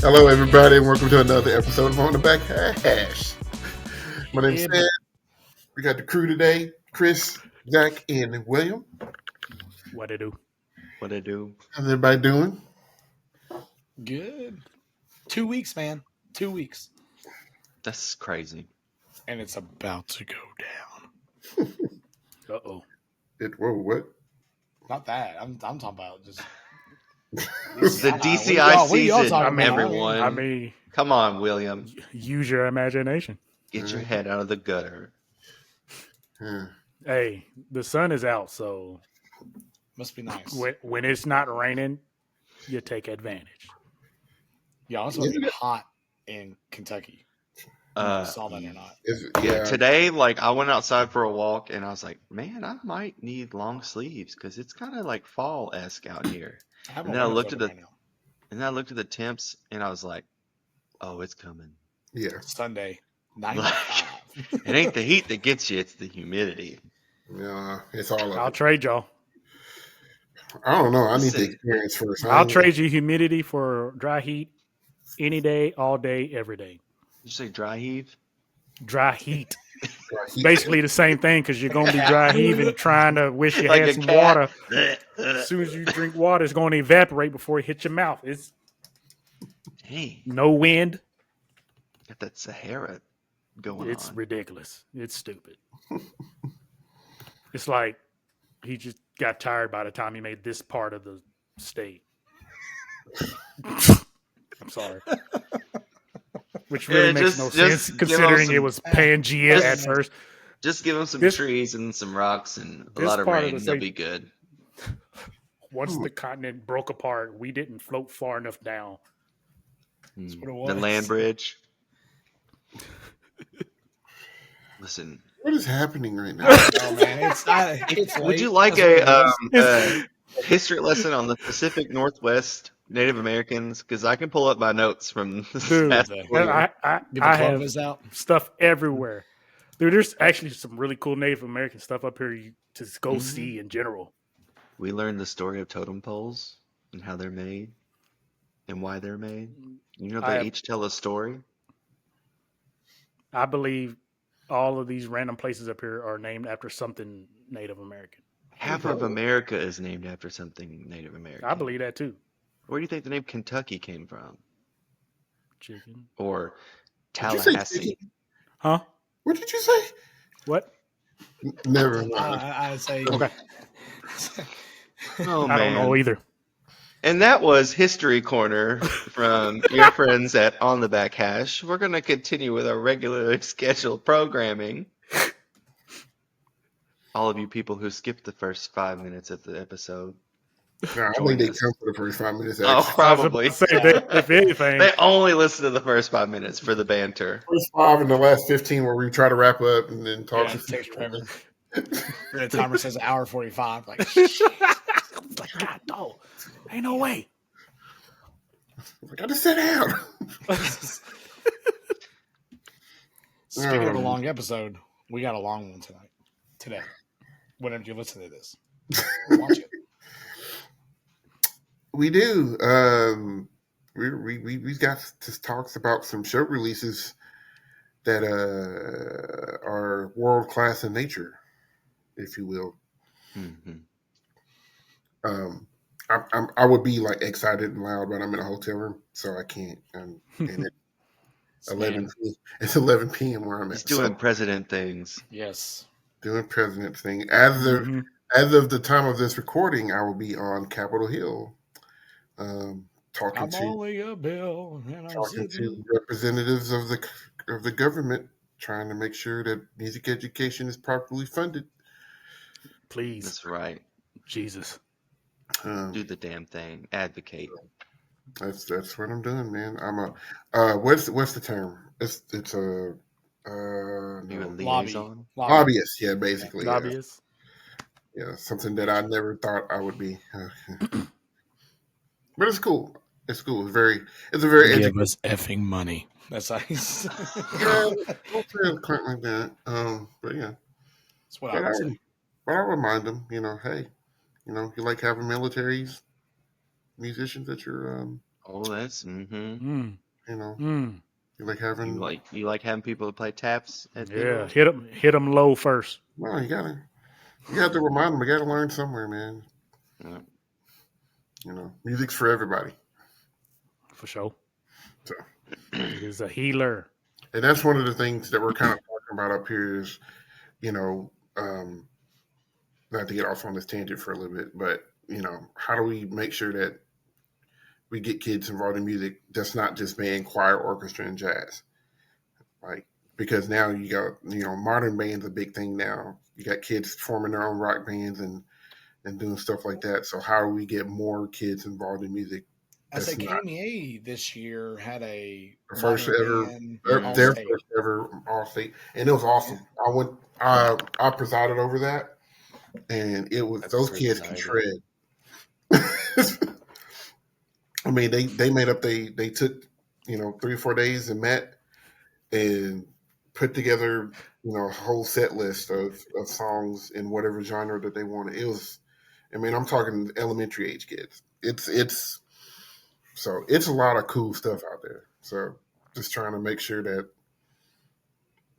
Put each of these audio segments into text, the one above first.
Hello, everybody, and welcome to another episode of On the Back Hash. My name's Sam. We got the crew today: Chris, Zach, and William. What it do? What I do? How's everybody doing? Good. 2 weeks, man. 2 weeks. That's crazy. And it's about to go down. Uh-oh. Whoa, what? Not that. I'm talking about just The DCI season, talking about? everyone. I mean, Come on, William. use your imagination. Get your head out of the gutter. Hey, the sun is out, so Must be nice. when it's not raining, you take advantage. Yeah, it's going to be hot in Kentucky. I saw that or not. Yeah, today, I went outside for a walk, and I was like, man, I might need long sleeves because it's kind of like fall-esque out here. And then I looked at the temps, and I was like, oh, it's coming. Yeah. Sunday, 95. It ain't the heat that gets you; it's the humidity. Yeah, it's all of I'll it. trade y'all. I don't know. I need the experience first. I'll trade you humidity for dry heat any day, all day, every day. Did you say dry heave? Dry heat. Basically the same thing because you're going to be dry heaving trying to wish you had some water. As soon as you drink water, it's going to evaporate before it hits your mouth. It's no wind. Got that Sahara going It's on. ridiculous. It's stupid. It's like he just got tired by the time he made this part of the state. I'm sorry. Which really makes no sense considering it was Pangea at first. Just give them some trees and some rocks and a lot of rain. They'll be good. Once the continent broke apart, we didn't float far enough down. That's what it was. The land bridge. Listen. What is happening right now? No, man, it's Would you like a history lesson on the Pacific Northwest Native Americans? Because I can pull up my notes from this past I have out. Stuff everywhere. Dude, there's actually some really cool Native American stuff up here to go see in general. We learned the story of totem poles and how they're made and why they're made. You know, they each tell a story. I believe all of these random places up here are named after something Native American. Half of America is named after something Native American. I believe that too. Where do you think the name Kentucky came from? Chicken. Or Tallahassee? Huh? What did you say? What? Never mind. I'd say. Okay. Oh, I don't know either. And that was History Corner from your friends at On the Back Hash. We're going to continue with our regularly scheduled programming. All of you people who skipped the first 5 minutes of the episode. No, I think they come for the first 5 minutes. Oh, probably. If anything, they only listen to the first 5 minutes for the banter. First 5 and the last 15 where we try to wrap up and then talk. Yeah, it takes forever. The timer says hour 45. Like, God, no. Ain't no way. I got to sit down. Speaking of a long episode, we got a long one today. Whenever you listen to this, watch it. We do. We got to talk about some show releases that are world class in nature, if you will. Mm-hmm. I would be like excited and loud, but I'm in a hotel room, so I can't. And it's 11 p.m. where I'm at. He's doing president things. Yes, doing president thing. As of the time of this recording, I will be on Capitol Hill, talking to representatives of the government, trying to make sure that music education is properly funded. Please, that's right. Jesus, do the damn thing. Advocate. That's what I'm doing, man. I'm a what's the term? It's a liaison. Lobbyist, yeah, basically. Lobbyist. Yeah, something that I never thought I would be. But it's cool. It's cool. It's a very give us effing money. That's nice. Yeah, don't say it quite like that. But yeah, that's what I would say. But I remind them, hey, you like having militaries, musicians at your Oh, that's Mm. You know, Mm. you like having. you like having people play taps at Yeah, bingo. hit them low first. No, you got to remind them. You got to learn somewhere, man. Yeah. You know, music's for everybody. For sure. So, It is a healer. and that's one of the things that we're kind of talking about up here is, you know, not to get off on this tangent for a little bit, but you know, how do we make sure that we get kids involved in music that's not just band, choir, orchestra, and jazz? Like, because now you got, you know, modern bands a big thing now. You got kids forming their own rock bands and doing stuff like that. So how do we get more kids involved in music? I say That's not KMEA this year had a the first modern ever, band all their state. first ever all state, and it was awesome. I presided over that, and it was That's those pretty kids can exciting. shred. I mean, they made up. They took, you know, 3 or 4 days and met and put together, you know, a whole set list of songs in whatever genre that they wanted. It was, I mean, I'm talking elementary age kids. It's so it's a lot of cool stuff out there. So just trying to make sure that,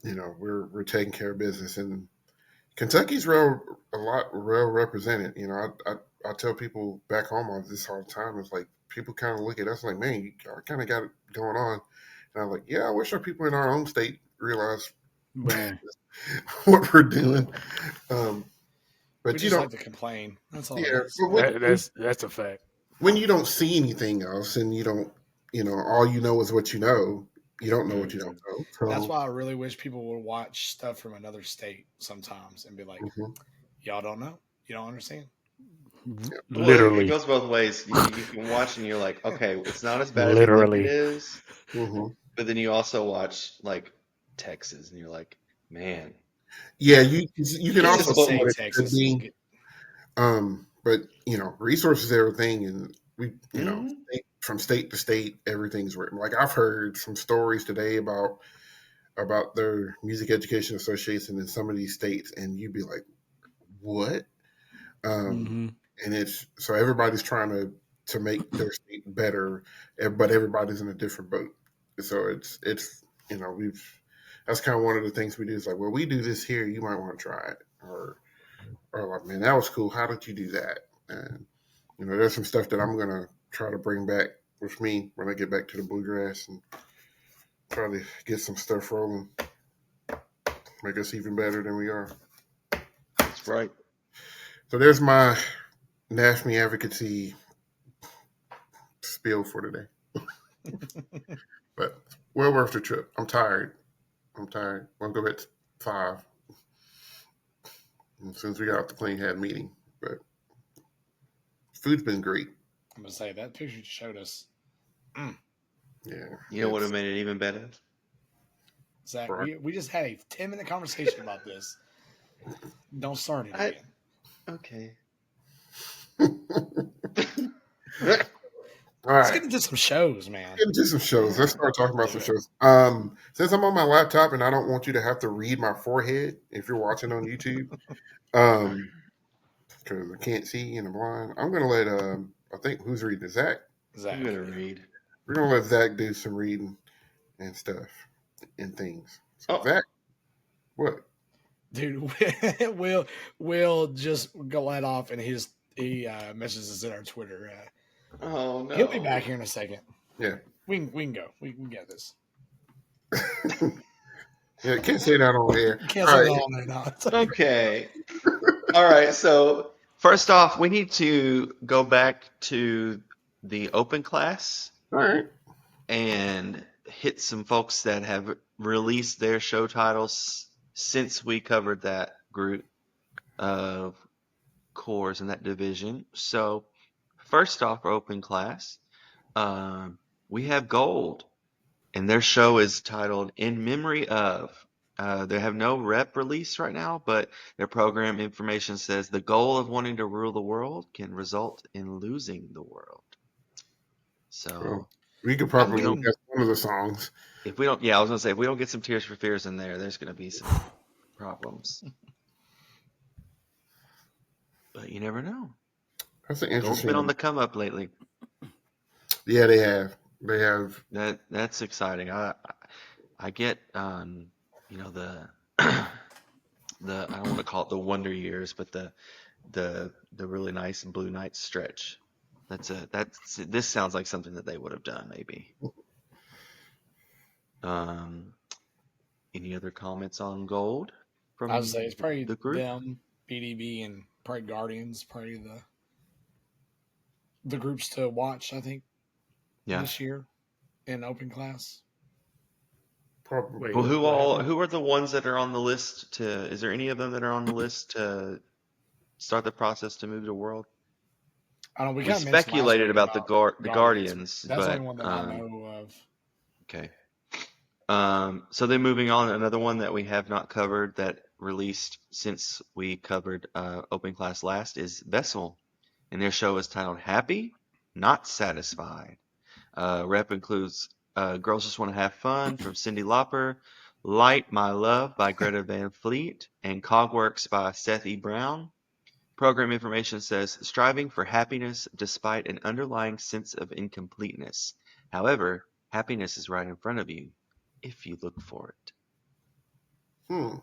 you know, we're taking care of business, and Kentucky's real represented. You know, I tell people back home on this all the time. It's like people kind of look at us like, man, you kind of got it going on, and I'm like, yeah, I wish our people in our own state realize Boom. what we're doing. But We you just don't, like to complain. That's all yeah. it is. But That's a fact. when you don't see anything else, and you don't, you know, all you know is what you know. You don't know what you don't know. That's So, why I really wish people would watch stuff from another state sometimes and be like, mhm, y'all don't know. You don't understand. yeah. Well, it Literally. goes both ways. You can watch and you're like, okay, it's not as bad as we think it Literally. is. Mhm. But then you also watch like Texas, and you're like, man, Yeah, you can You this can't is also just what see say what it could Texas. be. But you know, resources everything, and we, you know, Mhm. from state to state, everything's written. Like I've heard some stories today about their music education association in some of these states, and you'd be like, what? Um, Mm-hmm. and it's so everybody's trying to make their state better, but everybody's in a different boat. So it's you know, we've that's kind of one of the things we do is like, well, we do this here, you might want to try it, or like, man, that was cool. How did you do that? And you know, there's some stuff that I'm gonna try to bring back with me when I get back to the bluegrass and try to get some stuff rolling, make us even better than we are. That's right. So there's my NAFME advocacy spiel for today. But well worth the trip. I'm tired. I'm tired. I'm gonna go at 5. As soon as we got off the plane, had a meeting. But food's been great. I'm gonna say that picture you showed us. Yeah. You know what would have made it even better? Zach, Right. we just had a 10-minute conversation about this. Don't start it I again. okay. All Let's right. get into some shows, man. Get into some shows. Let's start talking about some Yeah. shows. Since I'm on my laptop and I don't want you to have to read my forehead if you're watching on YouTube, because I can't see and I'm blind, I'm gonna let I think who's reading? Zach. I'm Zach. gonna read. We're gonna let Zach do some reading and stuff and things. So Oh, Zach, what? Dude, Will just go let off and he messages us in our Twitter. oh no. He'll be back here in a second. Yeah. We can go. We can get this. Yeah, can't say that on air. Can't All say right. that on there now. Okay. All right. So first off, we need to go back to the open class All right. and hit some folks that have released their show titles since we covered that group of cores in that division. So first off, for open class, we have Gold, and their show is titled "In Memory of." They have no rep release right now, but their program information says the goal of wanting to rule the world can result in losing the world. Well, So we could if I'm we probably don't, getting guess one of the songs. if we don't, yeah, I was gonna say if we don't get some Tears for Fears in there, there's gonna be some problems. But you never know. That's an Gold's been on interesting. the come up lately. Yeah, they have. They have. That's exciting. I get the the I don't want to call it the Wonder Years, but the really nice Blue Night stretch. That's this sounds like something that they would have done maybe. Um, any other comments on Gold I would say it's from probably the group? them, BDB, and probably Guardians, probably the groups to watch. I think Yeah. this year in open class. Probably. Wait, Well, what happened? who are the ones that are on the list is there any of them that are on the list to start the process to move to World? I don't know. We We kind of mentioned last speculated week about about the Guardians. Guardians, That's the but only one that I know of. okay. So then moving on, another one that we have not covered that released since we covered Open Class last is Vessel, and their show is titled Happy, Not Satisfied. Rep includes Girls Just Want to Have Fun from Cyndi Lauper, Light My Love by Greta Van Fleet, and Cogworks by Seth E. Brown. Program information says striving for happiness despite an underlying sense of incompleteness. However, happiness is right in front of you if you look for it. Hmm.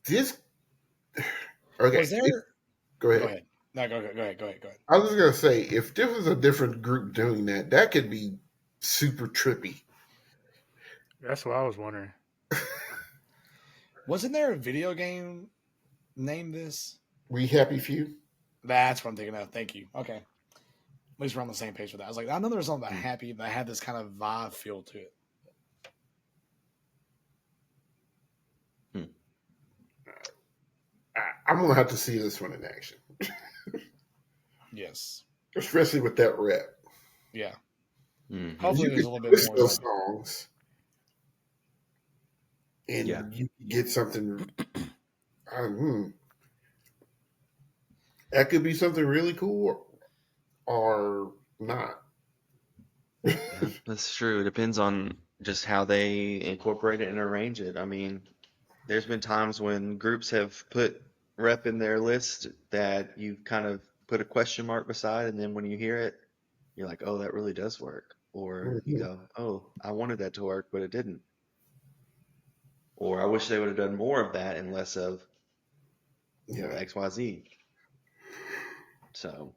This. Okay. Was there? Go Go ahead. ahead. No, go ahead. Go ahead. I was gonna say, if this was a different group doing that, that could be super trippy. That's what I was wondering. Wasn't there a video game named this? We Happy Few. That's what I'm thinking of. Thank you. Okay. At least we're on the same page with that. I was like, I know there was something about happy that had this kind of vibe feel to it. Hmm. I'm gonna have to see this one in action, Yes. especially with that rep. Yeah. Mm-hmm. Hopefully You there's could a little bit twist more those there. songs, and Yeah. you could get something. That could be something really cool, or not. Yeah, that's true. It depends on just how they incorporate it and arrange it. I mean, there's been times when groups have put rep in their list that you kind of put a question mark beside, and then when you hear it, you're like, oh, that really does work. Or you Mhm. go, oh, I wanted that to work, but it didn't. Or I wish they would have done more of that and less of, Yeah. XYZ. So,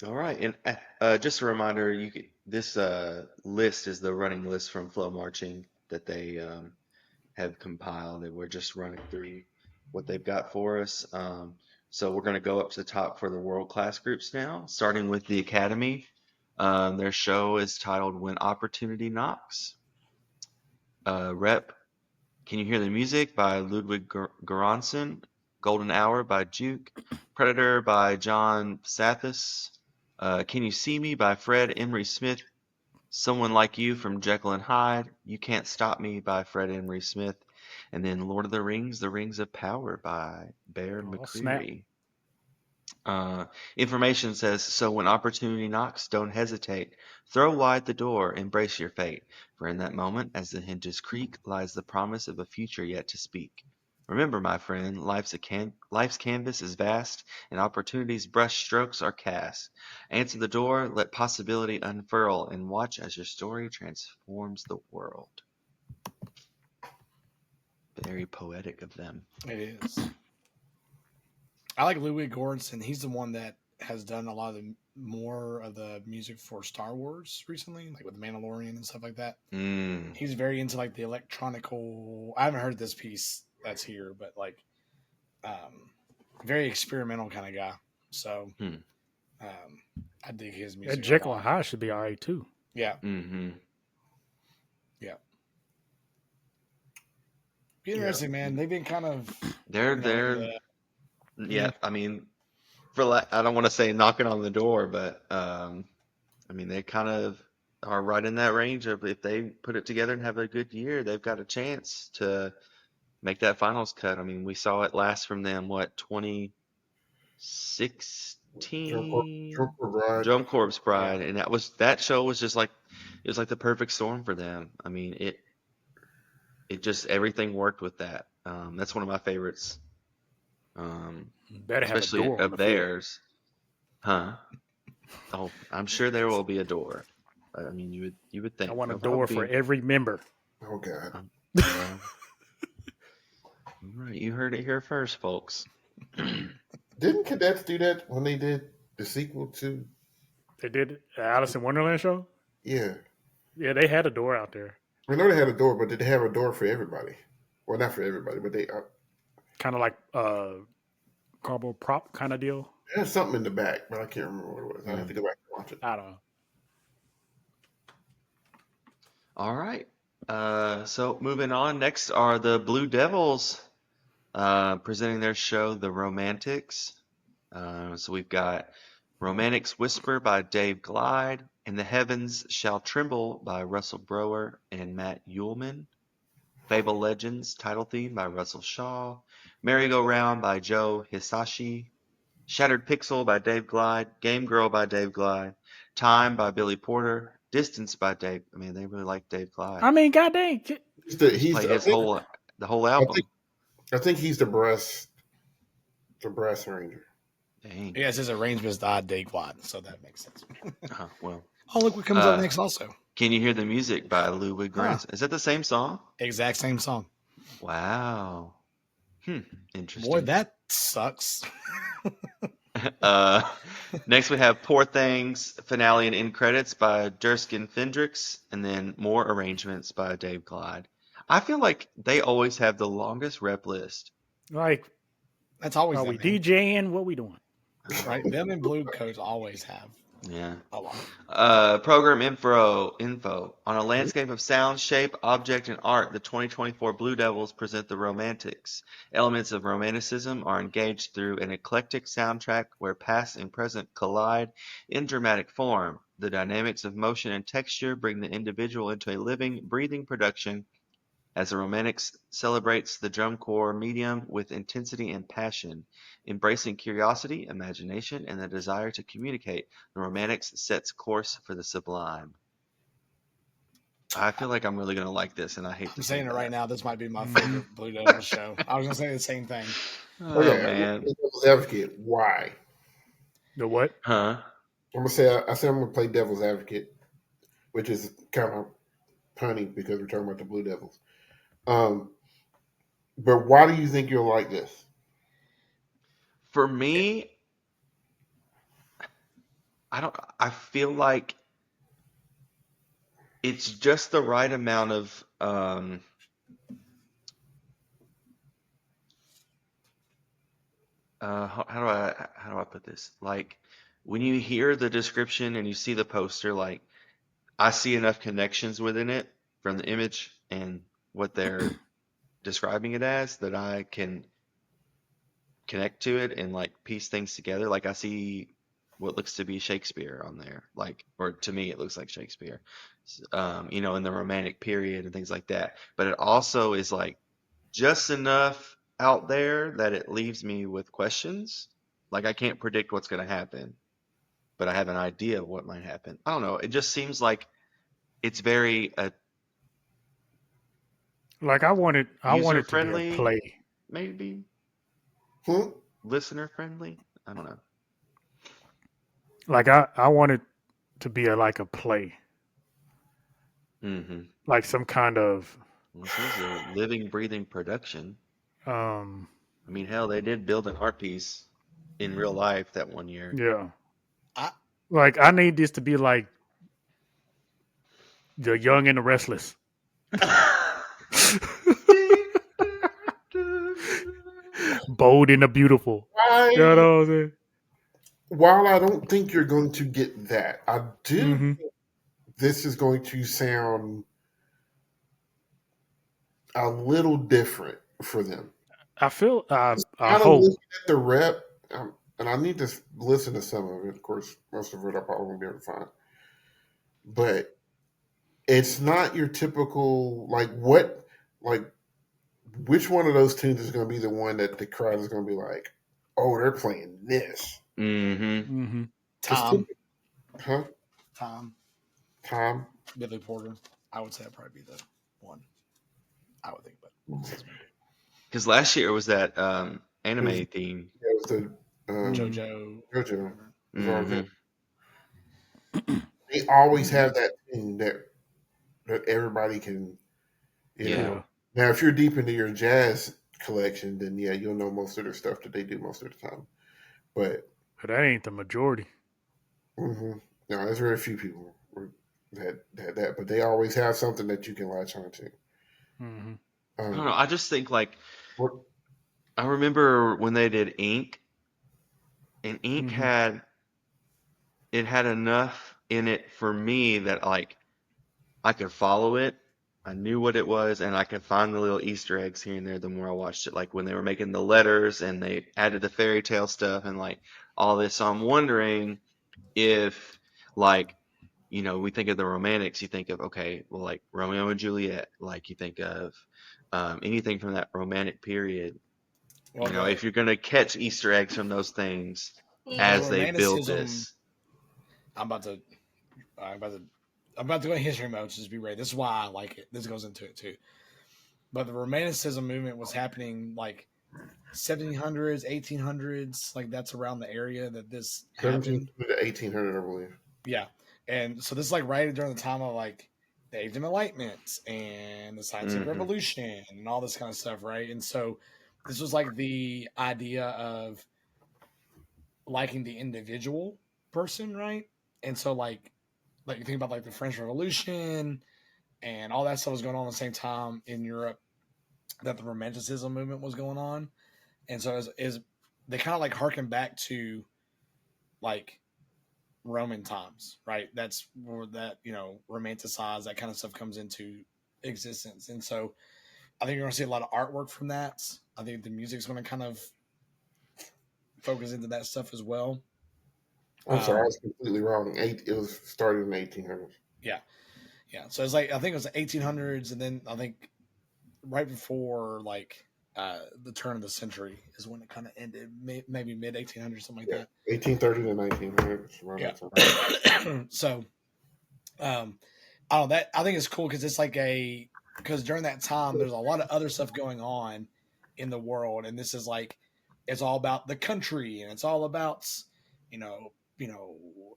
all right. And just a reminder, this list is the running list from Flow Marching that they have compiled, and we're just running through what they've got for us. So we're going to go up to the top for the world class groups now, starting with the Academy. Their show is titled When Opportunity Knocks. Rep, Can You Hear the Music by Ludwig Göransson, Golden Hour by Juke, Predator by John Sathis, Can You See Me by Fred Emery Smith, Someone Like You from Jekyll and Hyde, You Can't Stop Me by Fred Emery Smith, and then Lord of the Rings of Power by Bear Oh, snap. McCreary. Information says, so when opportunity knocks, don't hesitate. Throw wide the door, embrace your fate. For in that moment, as the hinges creak, lies the promise of a future yet to speak. Remember, my friend, life's canvas is vast, and opportunity's brush strokes are cast. Answer the door, let possibility unfurl, and watch as your story transforms the world. Very poetic of them. It is. I like Ludwig Göransson. He's the one that has done a lot of more of the music for Star Wars recently, like with the Mandalorian and stuff like that. Mm. He's very into like the electronical. I haven't heard this piece that's here, but like very experimental kind of guy. So Hmm. I dig his That music a Jekyll and lot. Hyde should be all right too. Yeah, Mm-hmm. yeah. Be Yeah. interesting, man. They've been kind of They're you know in they're the yeah. I mean, I don't want to say knocking on the door, but I mean they kind of are right in that range of if they put it together and have a good year, they've got a chance to make that finals cut. I mean, we saw it last from them, what, Jump 2016 for Bride. Drum Corps yeah. Pride, and that show was just like it was like the perfect storm for them. I mean, it just everything worked with that. That's one of my favorites Better have a especially door on of the field. theirs. Huh? Oh, I'm sure there will be a door. I mean, you would think. I want a There'll door probably for be. every member. Oh God. Well, right. You heard it here first, folks. Didn't cadets do that when they did the sequel to? They did the Alice in Wonderland show. Yeah, Yeah, they had a door out there. I know they had a door, but did they have a door for everybody? Well, not for everybody, but they Kind of like cardboard prop kind of deal. had something in the back, but I can't remember what it was. I have to go back and watch it. I don't know. All right. So moving on. Next are the Blue Devils presenting their show, The Romantics. So we've got Romantics Whisper by Dave Glide, and The Heavens Shall Tremble by Russell Brower and Matt Uhlman. Fable Legends title theme by Russell Shaw. Merry-Go-Round by Joe Hisashi. Shattered Pixel by Dave Glide. Game Girl by Dave Glide. Time by Billy Porter. Distance by Dave. I mean, they really like Dave Glide. I mean, goddamn. Play his whole album. I think he's the brass ranger. Dang. Yeah, it says arrangements by Dave Watt, so that makes sense. Well. Oh, look what comes up next also. Can You Hear the Music by Ludwig Göransson? Is that the same song? Exact same song. Wow. Interesting. Boy, that sucks. Next we have Poor Things finale and end credits by Durskin Fendrix, and then more arrangements by Dave Glide. I feel like they always have the longest rep list. Like, that's always. Are we DJing? What we doing? Right, them and Blue Coats always have. Yeah. A lot. Program info. On a landscape of sound, shape, object, and art, the 2024 Blue Devils present the Romantics. Elements of romanticism are engaged through an eclectic soundtrack where past and present collide in dramatic form. The dynamics of motion and texture bring the individual into a living, breathing production as the Romantics celebrates the drum corps medium with intensity and passion. Embracing curiosity, imagination, and the desire to communicate, the Romantics sets course for the sublime. I feel like I'm really going to like this, and I hate to say saying that. it right now. This might be my favorite Blue Devils show. I was going to say the same thing. Oh, man. Devil's Advocate. Why? The what? Huh? I'm going to say, I'm going to play Devil's Advocate, which is kind of punny because we're talking about the Blue Devils. But why do you think you'll like this? For me, I feel like it's just the right amount of how do I put this? Like when you hear the description and you see the poster, like I see enough connections within it from the image and what they're describing it as that I can connect to it and like piece things together. Like I see what looks to be Shakespeare on there, like, or to me it looks like Shakespeare, in the Romantic period and things like that. But it also is like just enough out there that it leaves me with questions. Like I can't predict what's going to happen, but I have an idea of what might happen. I don't know. It just seems like it's very like I wanted to be a play. Maybe listener friendly. I don't know. Like I wanted to be like a play. Mm-hmm. Like some kind of. This is a living, breathing production. I mean, hell, they did build an art piece in real life that one year. Yeah. I need this to be like The Young and the Restless. Bold and the Beautiful. You know what I'm saying? While I don't think you're going to get that, I do think this is going to sound a little different for them. I feel I hope at the rep, and I need to listen to some of it. Of course, most of it I probably won't be able to find, but it's not your typical which one of those tunes is going to be the one that the crowd is going to be like, oh, they're playing this. Mm-hmm. Tom. Huh? Tom. Billy Porter. I would say that'd probably be the one. I would think, but because last year it was that anime theme. It was the JoJo. JoJo. Mm-hmm. They always have that thing that everybody can, you Yeah. know. Now, if you're deep into your jazz collection, then yeah, you'll know most of their stuff that they do most of the time. But that ain't the majority. no, there's very few people that had that, but they always have something that you can latch onto. Mm-hmm. I don't know. I just think like What? I remember when they did Ink, and Ink had enough in it for me that like I could follow it. I knew what it was, and I could find the little Easter eggs here and there the more I watched it. Like when they were making the letters and they added the fairy tale stuff and like all this. So I'm wondering if like we think of the romantics, you think of okay, well like Romeo and Juliet, like you think of anything from that romantic period. Well, If you're gonna catch Easter eggs from those things the as they build romanticism. this. I'm about to go in history mode. Just be ready. This is why I like it. This goes into it too. But the romanticism movement was happening like 1700s, 1800s. Like that's around the area that this happened. 1700 to 1800, I believe. Yeah, and so this is like right during the time of like the Age of Enlightenment and the scientific revolution and all this kind of stuff, right? And so this was like the idea of liking the individual person, right? And so like you think about like the French Revolution and all that stuff was going on at the same time in Europe that the Romanticism movement was going on, and so is they kind of like harken back to like Roman times, right? That's where that romanticize that kind of stuff comes into existence, and so I think you're going to see a lot of artwork from that. I think the music's going to kind of focus into that stuff as well. I'm sorry, I was completely wrong. It was started in the 1800s. Yeah. So it's like I think it was the 1800s, and then I think right before like the turn of the century is when it kind of ended, maybe mid 1800s, something like that. 1830 to 1900. Yeah. So, I don't know, that I think it's cool because it's like because during that time there's a lot of other stuff going on in the world, and this is like it's all about the country and it's all about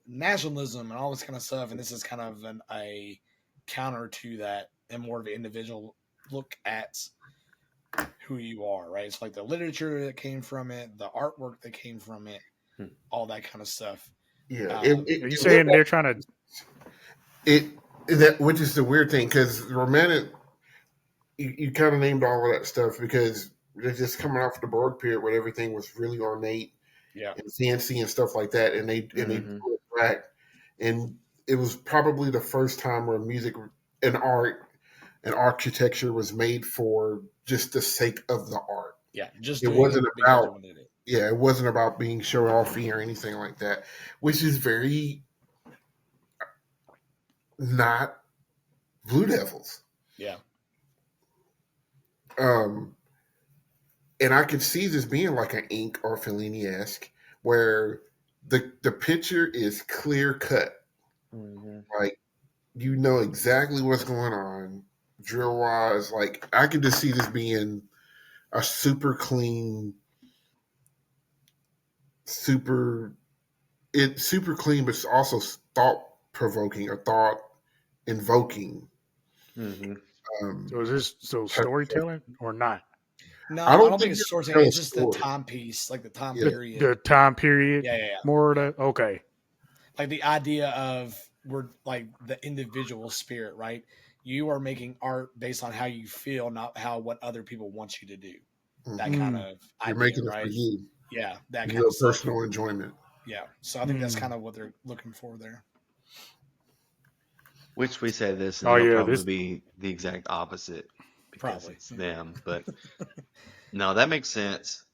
nationalism and all this kind of stuff, and this is kind of a counter to that and more of an individual look at who you are, right? It's like the literature that came from it, the artwork that came from it, all that kind of stuff. Yeah. Are you saying they're trying to which is the weird thing, because romantic, you kind of named all of that stuff because they're just coming off the Baroque period where everything was really ornate, and fancy and stuff like that, and they pulled it back, and it was probably the first time where music and art and architecture was made for just the sake of the art. Yeah, just it wasn't about it wasn't about being show offy or anything like that, which is very not Blue Devils. Yeah. And I could see this being like an Ink or Fellini-esque, where the picture is clear cut. Like you know exactly what's going on, drill wise. Like I could just see this being a super clean, super clean, but it's also thought provoking or thought invoking. so is this storytelling or not? No, I don't think it's storytelling. It's just the timepiece, like the time period. The time period. Yeah. More okay. Like the idea of we're like the individual spirit, right? You are making art based on how you feel, not what other people want you to do. That kind of You're idea, making it right? for you. Yeah, that kind your of stuff. personal enjoyment. Yeah, so I think that's kind of what they're looking for there. Which we say this, and it'll probably be the exact opposite because it's them. But no, that makes sense.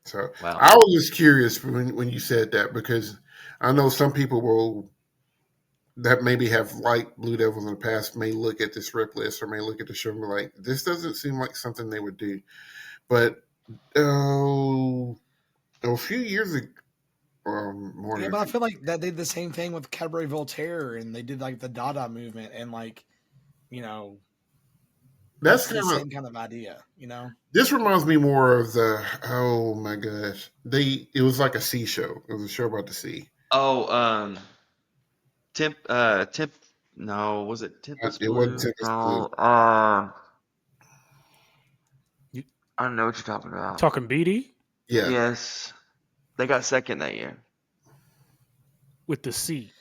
So I was just curious when you said that, because I know some people that maybe have liked Blue Devils in the past may look at this rip list or may look at the show and be like, this doesn't seem like something they would do. But a few years ago, but I feel like that they did the same thing with Cabaret Voltaire, and they did like the Dada movement, and like That's the kind of same kind of idea, you know. This reminds me more of the oh my gosh. It was like a sea show. It was a show about the sea. Oh, Temp. No, was it Tempest It wasn't Blue? Tempest Blue. No. You I don't know what you're talking about. talking BD Yeah. Yes, they got second that year. with the sea,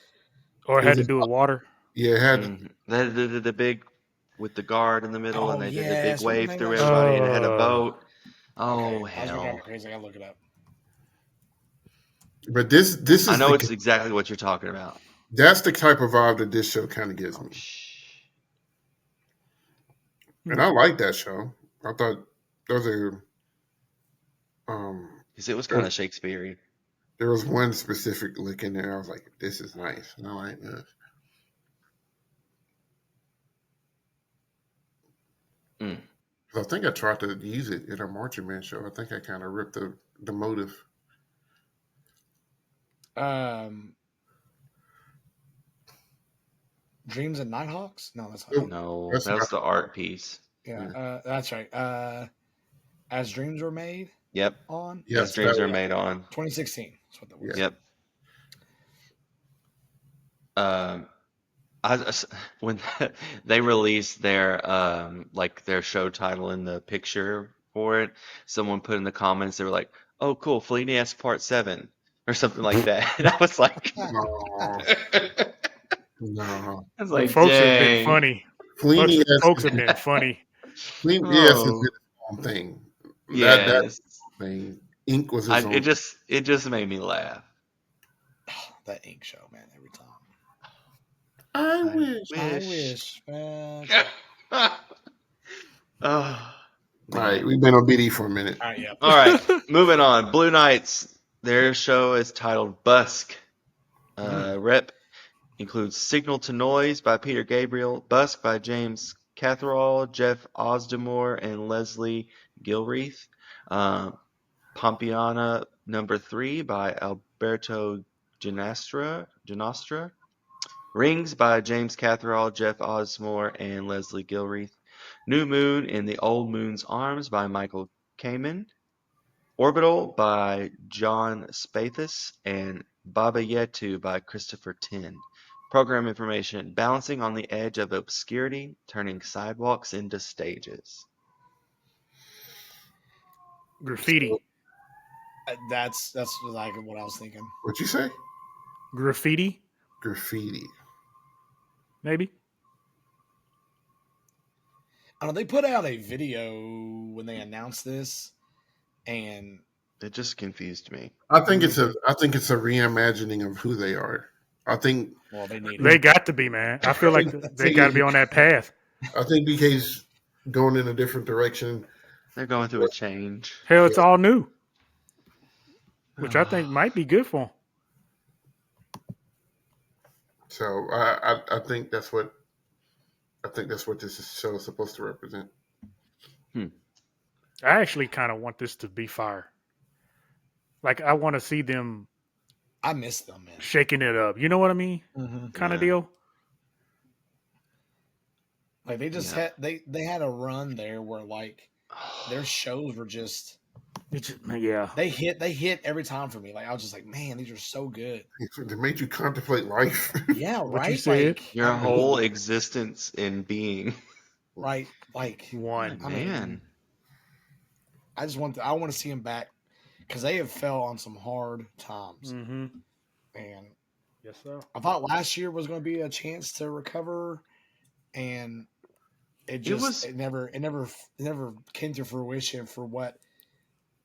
or It had was to do with water? yeah, it had They had the big with the guard in the middle, and Oh they did the big yes, what was the wave name through of that show? everybody, and it had a boat. Okay, Oh I was gonna drive me hell! crazy. I gotta look it up. but this I is know it's exactly what you're talking about. that's the type of vibe that this show kind of gives Oh, me. And I like that show. I thought those are because it was kind of Shakespearean. there was one specific lick in there. I was like, this is nice. And I like this. I think I tried to use it in a Marching Man show. I think I kind of ripped the motive. Dreams and Nighthawks? No, that's not it. No, That's that was not the art piece. Yeah, that's right. As Dreams Were Made Yep. on? Yes, As Dreams that Are was- Made on. 2016. That's what that was. Yep. When they released their like their show title in the picture for it, someone put in the comments they were like, "Oh, cool, Fellini-esque Part 7" or something like that. And I was like, No, no. I was Well, like, folks have been dang. funny. Fleeny Folks have been funny. yes has Oh, been his own thing. That yes. thing. Ink was his own. It just made me laugh. That Ink show, man, every time. I I wish. wish, man. Oh. All right, we've been on BD for a minute. All right, yeah. All right, moving on. Blue Knights, their show is titled Busk. Rep includes Signal to Noise by Peter Gabriel, Busk by James Catherall, Jeff Osdemore, and Leslie Gilreath. Pompiana number 3 by Alberto Ginastra. Rings by James Catherall, Jeff Osmore, and Leslie Gilreath. New Moon in the Old Moon's Arms by Michael Kamen. Orbital by John Spathis and Baba Yetu by Christopher Tin. Program information: balancing on the edge of obscurity, turning sidewalks into stages. Graffiti. That's like what I was thinking. What'd you say? Graffiti, Graffiti. maybe. I know they put out a video when they announced this, and It just confused me. I think it's a reimagining of who they are. I think well, They got to be, man. I feel like they got to be on that path. I think BK's going in a different direction. They're going through a change. Hell, it's all new, which I think might be good for them. So I think that's what this show is supposed to represent. I actually kind of want this to be fire. Like, I want to see them. I miss them, man. Shaking it up. You know what I mean? Kind of deal. Like they just had they had a run there where like their shows were just they hit every time for me. Like I was just like, man, these are so good. They made you contemplate life. Yeah, What right. you said. Like, Your whole existence in being. Right, like one. Man. I want to see them back because they have fell on some hard times. Mm-hmm. And yes, sir. I thought last year was going to be a chance to recover, and it never came to fruition for what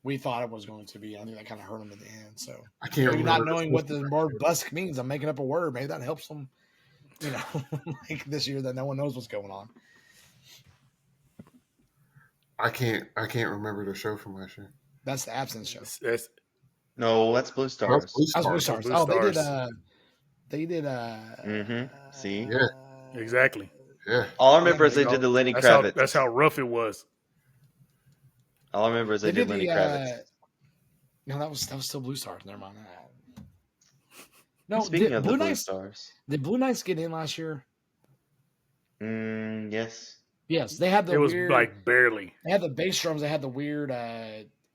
we thought it was going to be. I think that kind of hurt them in the end. So I can't maybe remember not knowing what the word busk means, I'm making up a word. Maybe that helps them, like this year that no one knows what's going on. I can't remember the show from last year. That's the Absence show. No, that's Blue Stars. That's Blue Stars. Oh, they did. See? Yeah. Exactly. Yeah. All I remember is they did the Lenny Kravitz. That's how rough it was. All I remember is they did Lenny Kravitz. No, that was still Blue Stars. Never mind. No, Speaking of the Blue Stars, did Blue Knights get in last year? Yes. Yes, they had the It was weird. like barely. They had the bass drums. They had the weird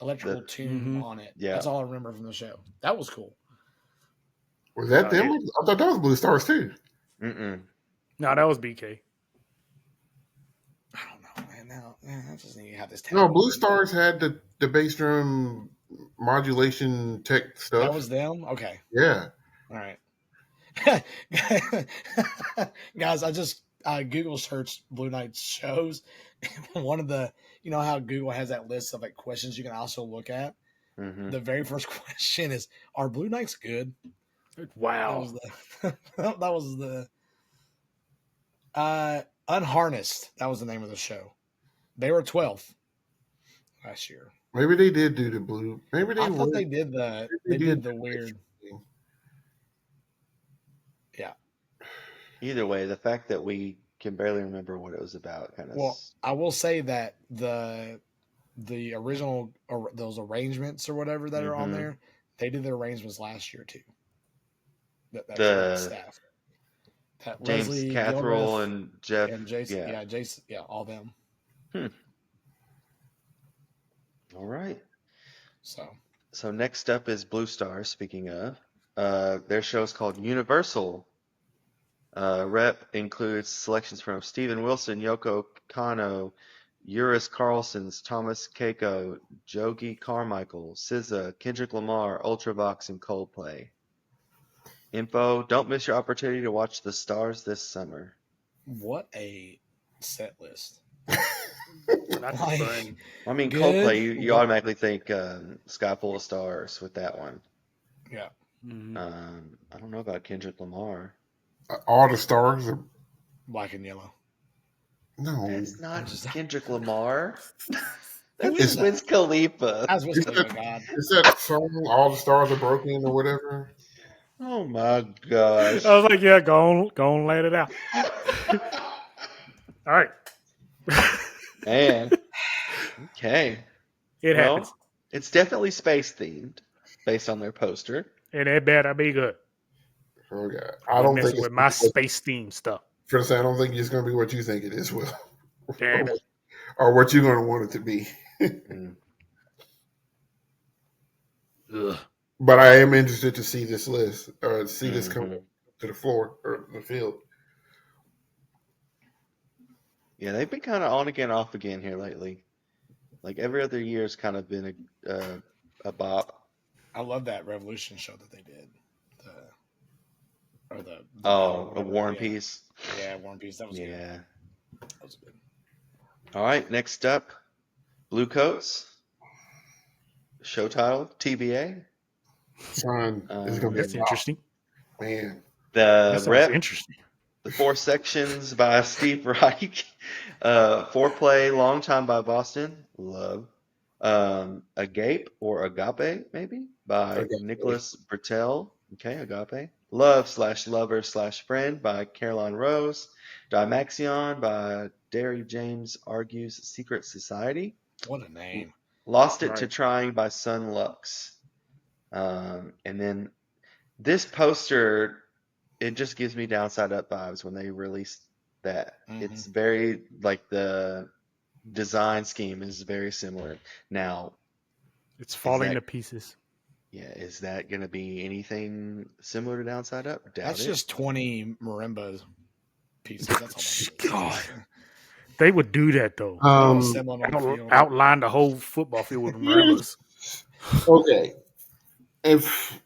electrical tune Mhm. on it. Yeah. That's all I remember from the show. That was cool. Was that them? Yeah. I thought that was Blue Stars too. Mm-mm. No, that was BK. I don't know, man. Now, I just need to have this. No, Blue Stars had the bass drum modulation tech stuff. That was them. Okay. Yeah. All right. Guys, I just Google searched Blue Knights shows. One of the, you know how Google has that list of like questions you can also look at. Mm-hmm. The very first question is, "Are Blue Knights good?" Wow. That was the Unharnessed. That was the name of the show. They were 12th last year. Maybe they did do the blue. Maybe they I thought were. they did the they did the weird. Yeah. Either way, the fact that we can barely remember what it was about kind of. Well, I will say that the original or those arrangements or whatever that are on Mhm. there, they did the arrangements last year too. That The staff. That James Leslie Catherall Gilbreth and Jeff. and Jason, Yeah. Jason, all them. All right. So next up is Blue Stars. Speaking of, their show is called Universal. Rep includes selections from Steven Wilson, Yoko Kano, Urus Carlson's, Thomas Keiko, Jogi Carmichael, SZA, Kendrick Lamar, Ultravox, and Coldplay. Info: don't miss your opportunity to watch the stars this summer. what a set list. Not Like, fun. I mean, good. Coldplay, you automatically think Sky Full of Stars with that one. Yeah. Mhm. I don't know about Kendrick Lamar. All the stars are Black and yellow. no. That's not just- Kendrick Lamar. Who That's is that? Wiz Khalifa. That's Wiz Khalifa, God. Is that song "All the Stars Are Broken" or whatever? Oh my gosh. I was like, yeah, go on, let it out. All right. Man. Okay. It Well, happens. it's definitely space themed based on their poster. And it better be good. Oh God, I don't think messing it's with my space theme stuff. For the say, I don't think it's going to be what you think it is, Will, Damn it. or what you're going to want it to be. Ugh. But I am interested to see this list or see this come to the floor or the field. Yeah, they've been kind of on again, off again here lately. Like every other year has kind of been a bop. I love that Revolution show that they did. The a War and Peace. Yeah, War and Peace. That was good. Yeah. That was good. All right, next up, Blue Coats. Show title, TBA. Son, this is going to be That's interesting. Man. The That sounds rep, interesting. the 4 sections by Steve Reich. Foreplay, Long Time by Boston. Love. Agape or Agape, maybe, by Nicholas Bertel. Okay, Agape. Love/Lover/Friend by Caroline Rose. Dimaxion by Derry James Argues Secret Society. What a name. Lost It to Trying by Sun Lux. And then this poster, it just gives me Downside Up vibes when they released that. It's very, like, the design scheme is very similar. Now, it's falling to pieces. Yeah, is that going to be anything similar to Downside Up? Doubt That's it. just 20 marimba pieces. That's all that is. God. They would do that, though. Outline the whole football field with marimbas. Okay. If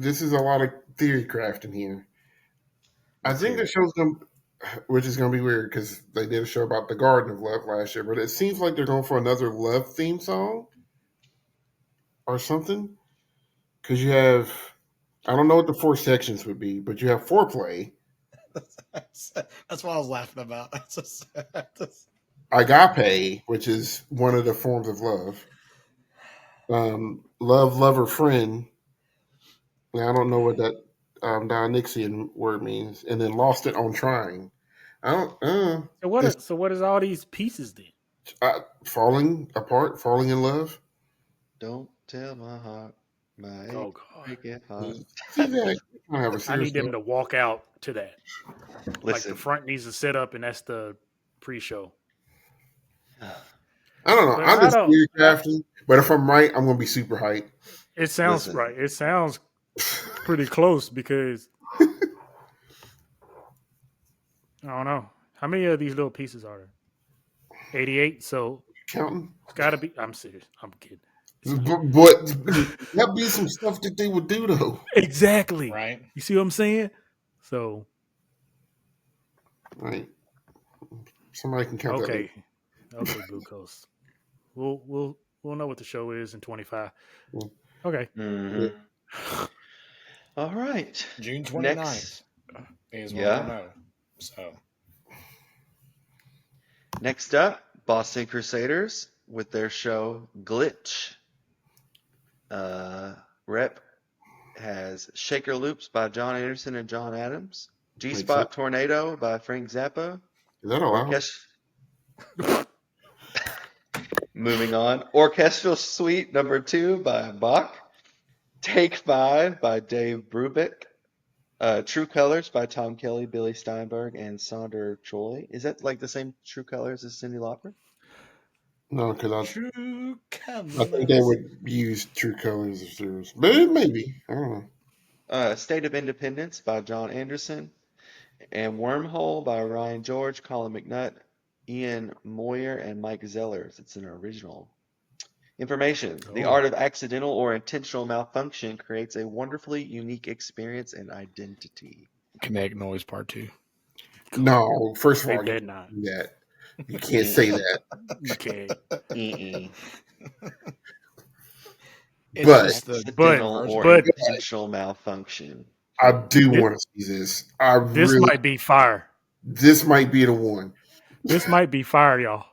this is a lot of theory crafting here. I think the show's going to, which is going to be weird because they did a show about the Garden of Love last year, but it seems like they're going for another love theme song or something. Because you have, I don't know what the 4 sections would be, but you have foreplay. That's what I was laughing about. Agape, which is one of the forms of love. Love, lover, friend. Now, I don't know what that Dionysian word means. And then lost it on trying. I don't. So what is all these pieces then? Falling apart, falling in love. Don't tell my heart, my God. heart. I need them to walk out to that. Listen, like the front needs to set up, and that's the pre-show. I don't know. But I'm I just don't. theory crafting, but if I'm right, I'm gonna be super hyped. It sounds Listen, right. It sounds pretty close because I don't know how many of these little pieces are there. 88. So Counting, it's got to be. I'm serious. I'm kidding. but that'd be some stuff that they would do though. Exactly. Right. You see what I'm saying? So Right? Somebody can count that later. okay, Blue Coast. We'll know what the show is in 25. Mm. Okay. mm-hmm. All right. June 29th Next, is when we'll yeah. know. So Next up, Boston Crusaders with their show Glitch. Rep has Shaker Loops by John Anderson and John Adams, G Makes sense. Spot Tornado by Frank Zappa, Is that allowed? Moving on, Orchestral Suite number 2 by Bach, Take 5 by Dave Brubeck, True Colors by Tom Kelly, Billy Steinberg, and Sonder Choi. Is that like the same True Colors as Cyndi Lauper? No, because true I think they colors. would use True Colors of Service, but it maybe I don't know. State of Independence by John Anderson, and Wormhole by Ryan George, Colin McNutt, Ian Moyer, and Mike Zellers. It's an original. Information. The Oh, art of accidental or intentional malfunction creates a wonderfully unique experience and identity. Kinetic Noise Part 2. No, first of they all, you bet can't not. do that. You can't say that. You can't. Mm-mm. It's But just the But Accidental version. or but intentional malfunction. I do thi- want to see this. I this really. might be fire. This might be the one. This might be fire, y'all.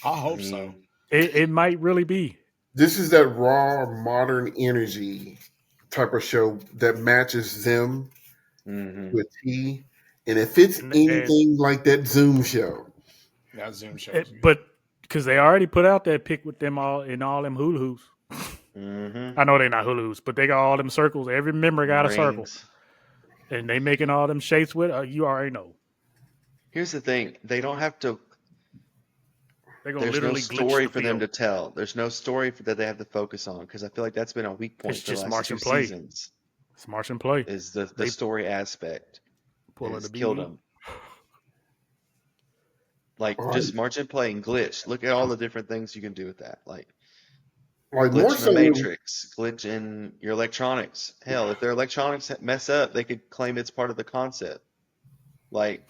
I hope so. Mm, It might really be. This is that raw modern energy type of show that matches them hmm with T. And if it's And anything like that Zoom show, That Zoom show is good. but because they already put out that pic with them all in all them hula hoops. hmm I know they're not hula hoops, but they got all them circles. Every member got a circle, Rings. and they making all them shapes with. You already know Here's the thing. They don't have to. they're gonna There's no literally glitch story the for them field. to tell. There's no story that they have to focus on because I feel like that's been a weak It's point for the just last march two and play. seasons. It's march and play. Is the They story aspect, and pulling the it's killed BD. them. Like all right, just march and play and glitch. Look at all the different things you can do with that. Like like more glitch in the so when matrix, glitch in your electronics. Hell, if their electronics mess up, they could claim it's part of the concept. Like,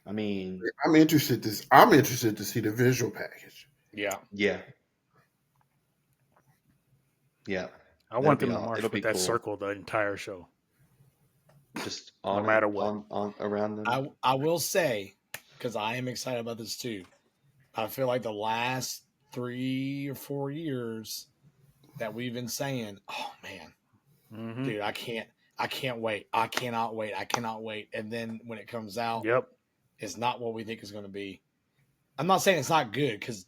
I mean, I'm interested to see the visual package. Yeah. yeah, yeah, I that'll want be them to all. march It'll with be that cool. circle the entire show, Just no on it, matter what. on around them. I will say, because I am excited about this too. I feel like the last 3 or 4 years that we've been saying, oh man, Mm-hmm. dude, I can't wait. I cannot wait. I cannot wait. And then when it comes out, Yep. it's not what we think it's going to be. I'm not saying it's not good because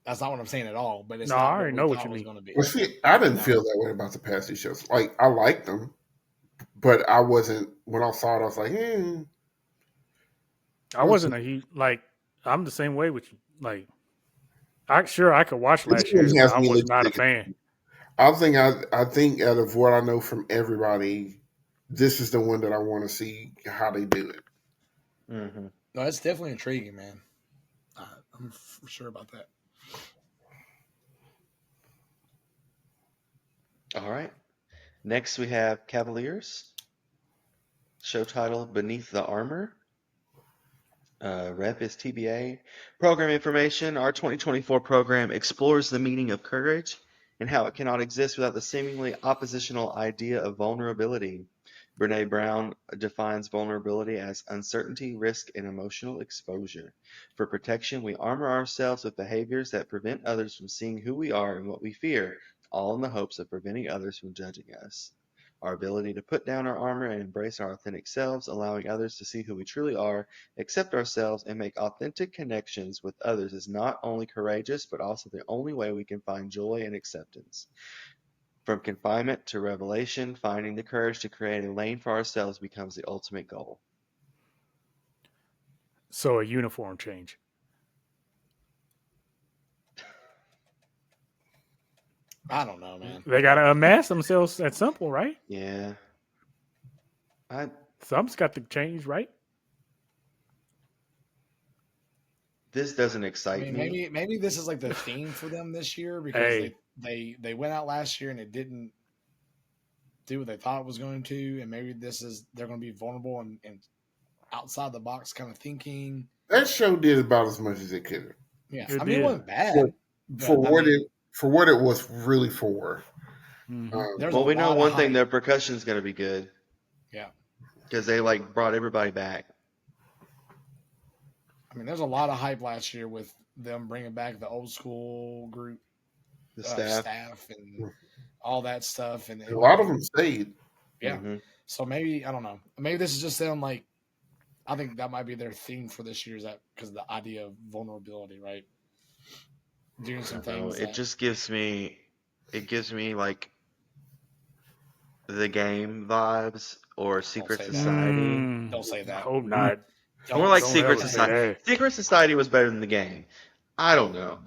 that's not what I'm saying at all, but it's No, I not what already we know what thought you it was mean. going to be. Well, see, I didn't No. feel that way about the past two shows. Like I liked them, but I wasn't. When I saw it, I was like, I wasn't a huge like. I'm the same way with you. Like, I could watch this last one year's, but has I me was not a legit. fan. I think out of what I know from everybody, this is the one that I want to see how they do it. hmm No, it's definitely intriguing, man. I'm for sure about that. All right. Next we have Cavaliers. Show title Beneath the Armor. Rep is TBA. Program information. Our 2024 program explores the meaning of courage and how it cannot exist without the seemingly oppositional idea of vulnerability. Brene Brown defines vulnerability as uncertainty, risk, and emotional exposure. For protection, we armor ourselves with behaviors that prevent others from seeing who we are and what we fear, all in the hopes of preventing others from judging us. Our ability to put down our armor and embrace our authentic selves, allowing others to see who we truly are, accept ourselves, and make authentic connections with others is not only courageous, but also the only way we can find joy and acceptance. From confinement to revelation, finding the courage to create a lane for ourselves becomes the ultimate goal. So a uniform change. I don't know, man. They got to unmask themselves at some point, right? Yeah. Something's got to change, right? This doesn't excite me. Maybe this is like the theme for them this year because Hey, they went out last year and it didn't do what they thought it was going to, and maybe they're going to be vulnerable and outside the box kind of thinking. That show did about as much as it could. Yeah, it I mean, it did. wasn't bad For what it was really for. Well, we know one thing: their percussion's going to be good. Yeah, because they like brought everybody back. I mean, there's a lot of hype last year with them bringing back the old school group, The staff, and all that stuff, and a lot of them stayed. Yeah, so maybe I don't know. Maybe this is just them. Like, I think that might be their theme for this year. Is that because of the idea of vulnerability, right? Doing some things. It just gives me, like the game vibes or Secret Society. Don't say that. I hope not. More like Secret Society. Secret Society was better than the game. I don't know.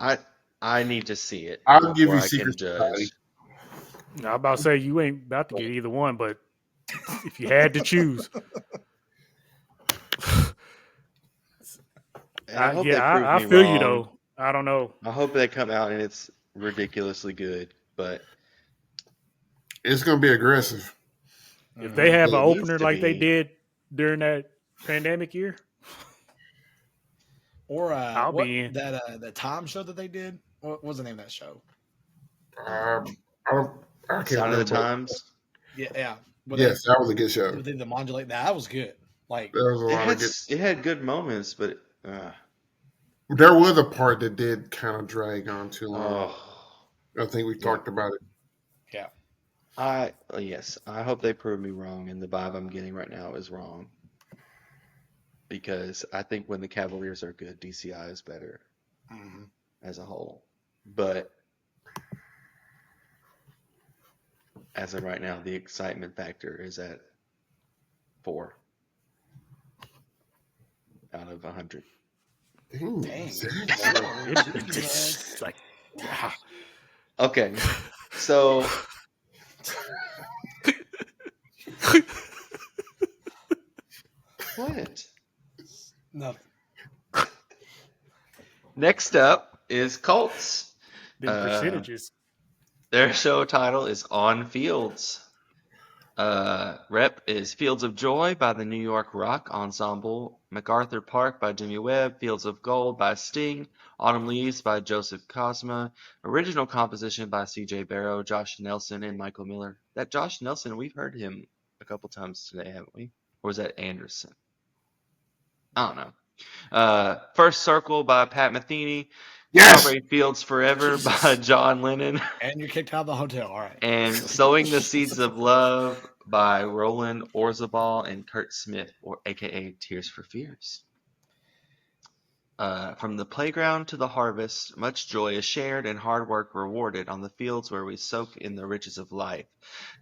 I need to see it. I'll give you I Secret Society. I'm about to say you ain't about to get either one, but if you had to choose. I feel you though. I don't know. I hope they come out and it's ridiculously good, but it's going to be aggressive. If they have an opener like they did during that pandemic year, or I'll be in that time show that they did. What was the name of that show? I can't Sign remember. of the Times. Yeah. Yes, that was a good show. The modulate that was good. Like there was a lot of good. It had good moments, but there was a part that did kind of drag on too long. I think we talked about it. Yeah. Yes, I hope they prove me wrong, and the vibe I'm getting right now is wrong. Because I think when the Cavaliers are good, DCI is better as a whole. But as of right now, the excitement factor is at 4 out of 100. Dang. It's like, okay, so what? Nothing. Next up is Colts. the percentages. Their show title is On Fields. Rep is Fields of Joy by the New York Rock Ensemble, MacArthur Park by Jimmy Webb, Fields of Gold by Sting, Autumn Leaves by Joseph Cosma, original composition by C.J. Barrow, Josh Nelson, and Michael Miller. That Josh Nelson, we've heard him a couple times today, haven't we? Or was that Anderson? I don't know. First Circle by Pat Metheny. Yes! Strawberry Fields Forever by John Lennon. And you're kicked out of the hotel. All right. And Sowing the Seeds of Love by Roland Orzabal and Kurt Smith, or aka Tears for Fears. From the playground to the harvest, much joy is shared and hard work rewarded on the fields where we soak in the riches of life.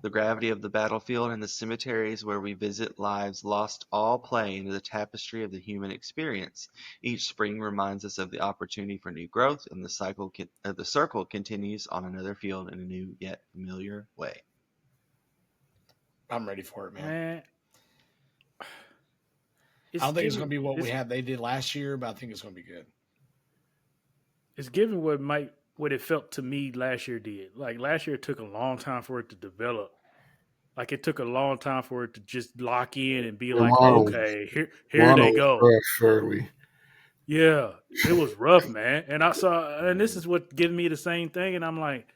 The gravity of the battlefield and the cemeteries where we visit lives lost all play into the tapestry of the human experience. Each spring reminds us of the opportunity for new growth, and the circle continues on another field in a new yet familiar way. I'm ready for it, man. I don't think it's going to be what they did last year, but I think it's going to be good. It's given what it felt to me last year did. Like last year, it took a long time for it to develop. Like it took a long time for it to just lock in and be like, okay, here they go. Surely. Yeah, it was rough, man. And this is what gives me the same thing, and I'm like,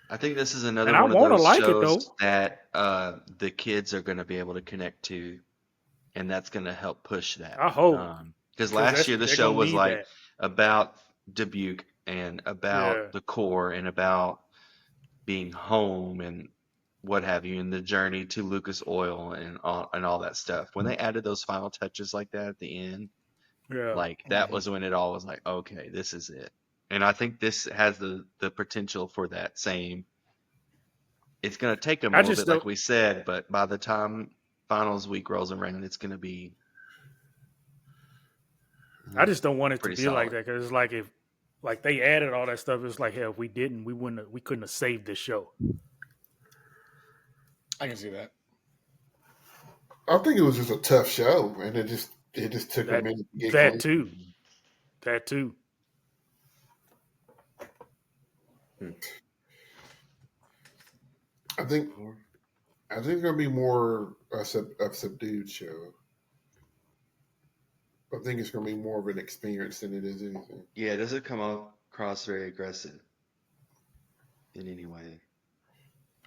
I think this is another one of those shows that the kids are going to be able to connect to. And that's going to help push that. I hope. Because last year the show was like about Dubuque and about the core and about being home and what have you, and the journey to Lucas Oil and all that stuff. When they added those final touches like that at the end, like that was when it all was like, okay, this is it. And I think this has the potential for that same. It's going to take them a little bit, like we said, but by the time finals week rolls around, it's going to be I just don't want it to Pretty be solid. like that because it's like if like they added all that stuff, it's like hell, if we didn't, we couldn't have saved this show. I can see that. I think it was just a tough show, and it just took a minute to get that clean. too. That too. I think it's gonna be more a subdued show. I think it's gonna be more of an experience than it is anything. Yeah, it doesn't come across very aggressive in any way.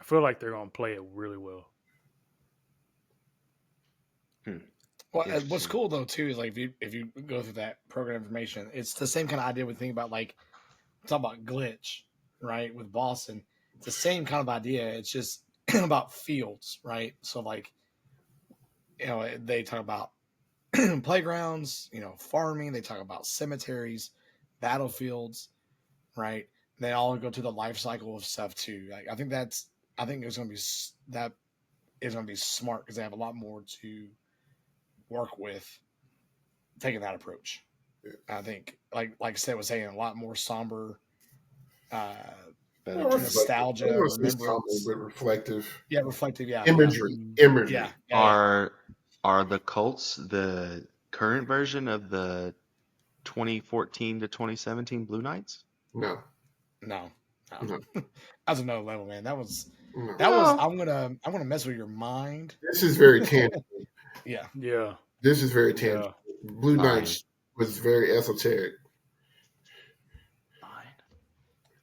I feel like they're gonna play it really well. Well, what's cool though too is like if you go through that program information, it's the same kind of idea we think about like talk about glitch, right? With Boston, it's the same kind of idea. It's just about fields, right? So like, they talk about playgrounds, farming. They talk about cemeteries, battlefields, right? And they all go through the life cycle of stuff too. Like I think it's going to be that is going to be smart because they have a lot more to work with taking that approach. I think, like Seth was saying, a lot more somber, nostalgia, remembrance, but reflective. Yeah, reflective. Yeah, imagery. Are the Colts the current version of the 2014 to 2017 Blue Knights? No. That's another level, man. That was. I'm gonna mess with your mind. This is very tangible. Yeah. This is very tangible. Blue Knights was very esoteric. Fine.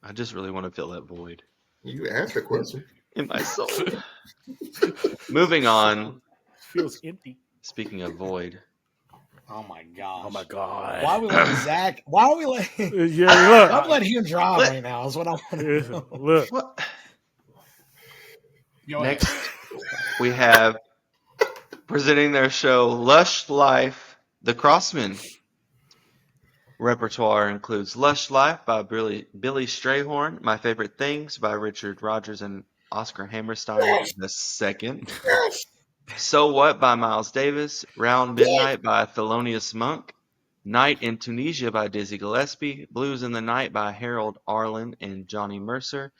I just really want to fill that void. You asked the question. In my soul. Moving on. Feels empty. Speaking of void. Oh my god! Why are we letting Zach? Why are we letting? Look. I'm letting him drive right now. Is what I want to know. Look. What? Next, we have presenting their show Lush Life, The Crossmen. Repertoire includes Lush Life by Billy Strayhorn, My Favorite Things by Richard Rodgers and Oscar Hammerstein II, So What by Miles Davis, Round Midnight by Thelonious Monk, Night in Tunisia by Dizzy Gillespie, Blues in the Night by Harold Arlen and Johnny Mercer,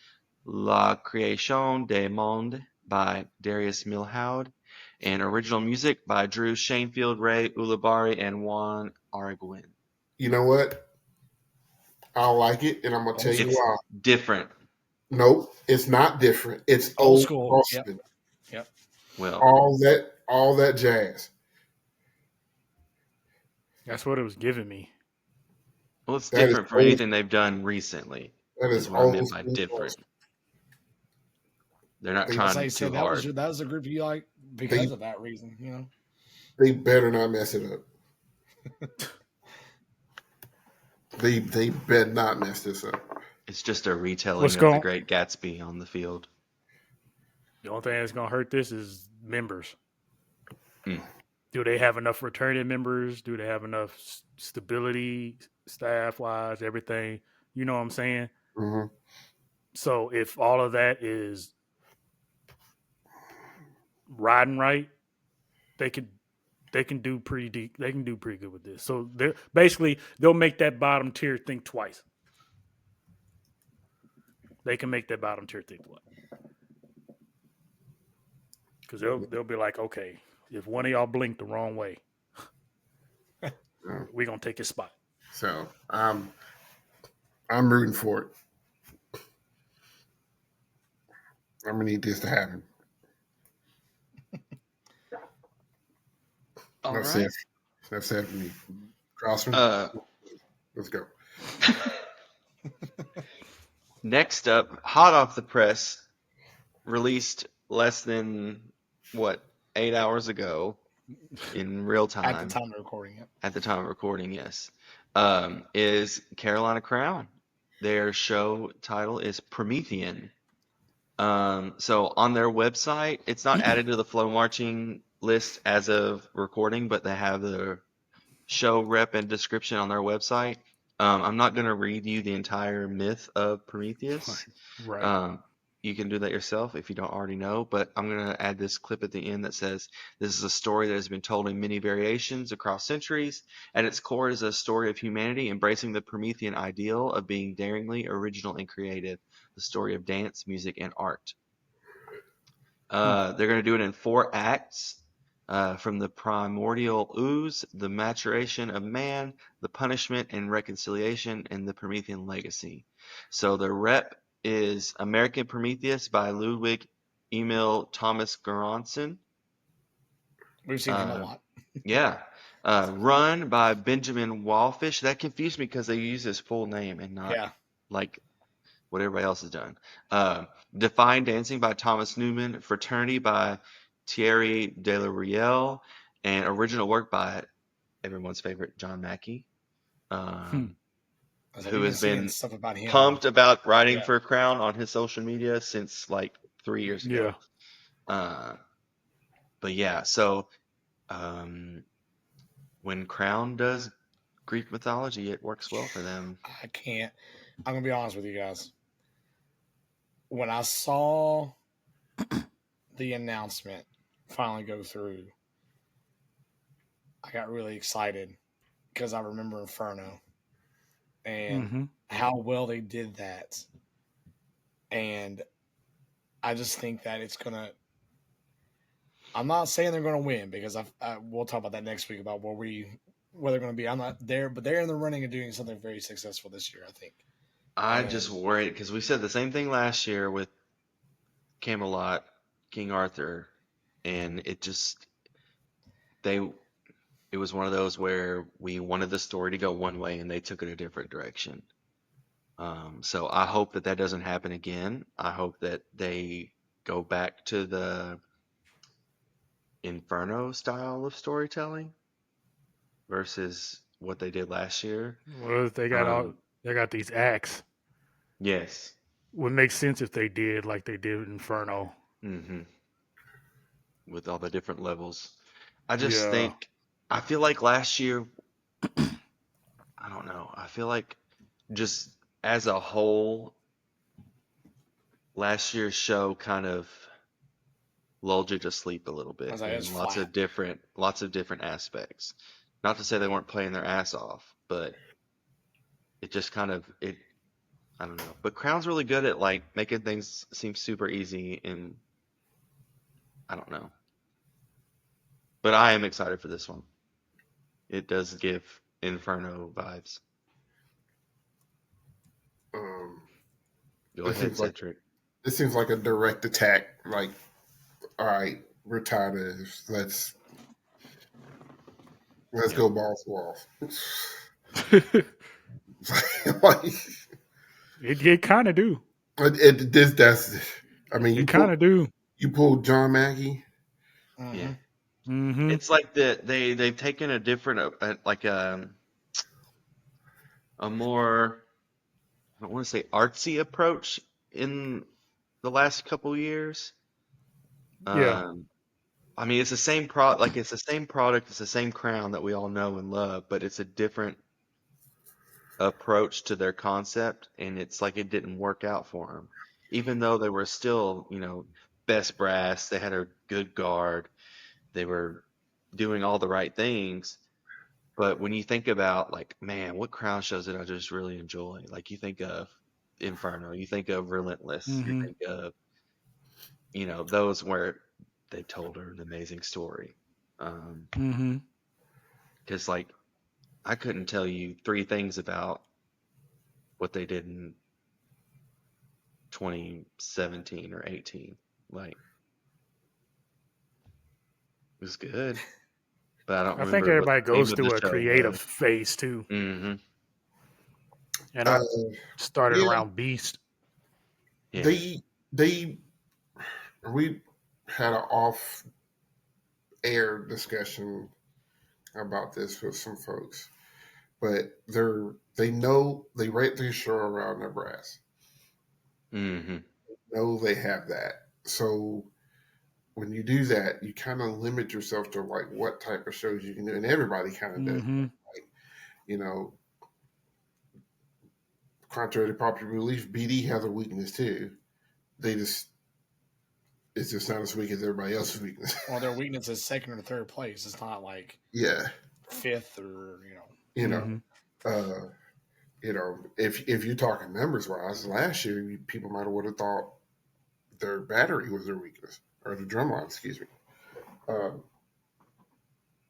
La Création des Mondes by Darius Milhaud, and original music by Drew Shanefield, Ray Ulibarri, and Juan Arguin. You know what? I like it, and I'm gonna tell you why. Different. Nope, it's not different. It's old school. Yep. Well, all that jazz. That's what it was giving me. Well, it's different from anything they've done recently. That is what I meant by different. They're not trying too hard. That was a group you like because of that reason, They better not mess it up. They better not mess this up. It's just a retelling of The Great Gatsby on the field. The only thing that's gonna hurt this is members. Do they have enough returning members? Do they have enough stability, staff-wise, everything? You know what I'm saying? Mm-hmm. So if all of that is riding right, they can do pretty deep. They can do pretty good with this. So they'll make that bottom tier think twice. They can make that bottom tier think twice because they'll be like, okay, if one of y'all blinked the wrong way, we're gonna take his spot. So I'm rooting for it. I'm gonna need this to happen. That's it for me. Crossman. Let's go. Next up, hot off the press, released less than 8 hours ago in real time. At the time of recording, yeah. At the time of recording, yes. Is Carolina Crown. Their show title is Promethean. So on their website, it's not added to the Flow Marching list as of recording, but they have the show rep and description on their website. I'm not going to read you the entire myth of Prometheus. Right. you can do that yourself if you don't already know, but I'm going to add this clip at the end that says this is a story that has been told in many variations across centuries. At its core is a story of humanity embracing the Promethean ideal of being daringly original and creative, the story of dance, music, and art. They're going to do it in 4 acts. From the primordial ooze, the maturation of man, the punishment and reconciliation, and the Promethean legacy. So the rep is American Prometheus by Ludwig Emil Thomas Göransson. We've seen him a lot. Yeah. Run by Benjamin Wallfish. That confused me because they use his full name and not like what everybody else has done. Define Dancing by Thomas Newman. Fraternity by Thierry Delariel. And original work by everyone's favorite John Mackey, who has been stuff about him. pumped about writing for Crown on his social media since like 3 years ago. But yeah, so when Crown does Greek mythology, it works well for them. I'm gonna be honest with you guys. When I saw the announcement finally go through, I got really excited because I remember Inferno and how well they did that. And I just think that it's going to, I'm not saying they're going to win because we'll talk about that next week about where they're going to be. I'm not there, but they're in the running of doing something very successful this year, I think. I just worried because we said the same thing last year with Camelot, King Arthur, and it was one of those where we wanted the story to go one way and they took it a different direction. So I hope that doesn't happen again. I hope that they go back to the Inferno style of storytelling versus what they did last year. Well, they got these acts. Yes. Would make sense if they did like they did Inferno. Mm-hmm. With all the different levels. I just think, I feel like last year, I don't know. I feel like just as a whole, last year's show kind of lulled you to sleep a little bit in lots of different aspects. Not to say they weren't playing their ass off, but it just kind of I don't know. But Crown's really good at like making things seem super easy, and I don't know. But I am excited for this one. It does give Inferno vibes. Go ahead, Cedric. This seems like a direct attack. Like, all right, we're tired of this. Let's go balls to walls. It kind of do. You kind of do. You pulled John Mackey. Yeah. It's like they've taken a different a more, I don't want to say artsy approach in the last couple years. I mean, it's the same it's the same product, it's the same Crown that we all know and love, but it's a different approach to their concept, and it's like it didn't work out for them. Even though they were still, best brass, they had a good guard, they were doing all the right things. But when you think about like, man, what Crown shows did I just really enjoy? Like you think of Inferno, you think of Relentless, you think of, those where they told her an amazing story. Because like I couldn't tell you 3 things about what they did in 2017 or 18. Like it was good, but I don't remember. I think everybody goes through a creative was. phase too. Mm-hmm. And I started around Beast. Yeah. We had an off-air discussion about this with some folks, but they rate their show around their brass. Mm-hmm. They know they have that, so when you do that, you kind of limit yourself to like what type of shows you can do, and everybody kind of does. Like, contrary to popular belief, BD has a weakness too. they just it's just not as weak as everybody else's weakness. Well, their weakness is second or third place. It's not like Yeah, fifth or you know, Mm-hmm. if you're talking numbers wise, last year people might have would have thought their battery was their weakness or the drum line, excuse me.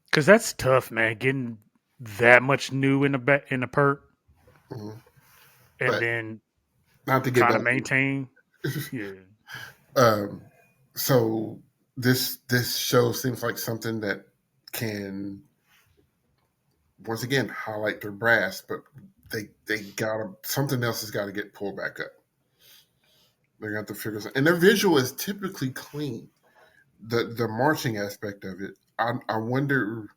Because that's tough, man. Getting that much new in the perk, Mhm. and But then not to get trying to back. maintain. Yeah. Um, so this show seems like something that can once again highlight their brass, but they gotta something else has got to get pulled back up. They got to figure something, and their visual is typically clean. The marching aspect of it, I wonder.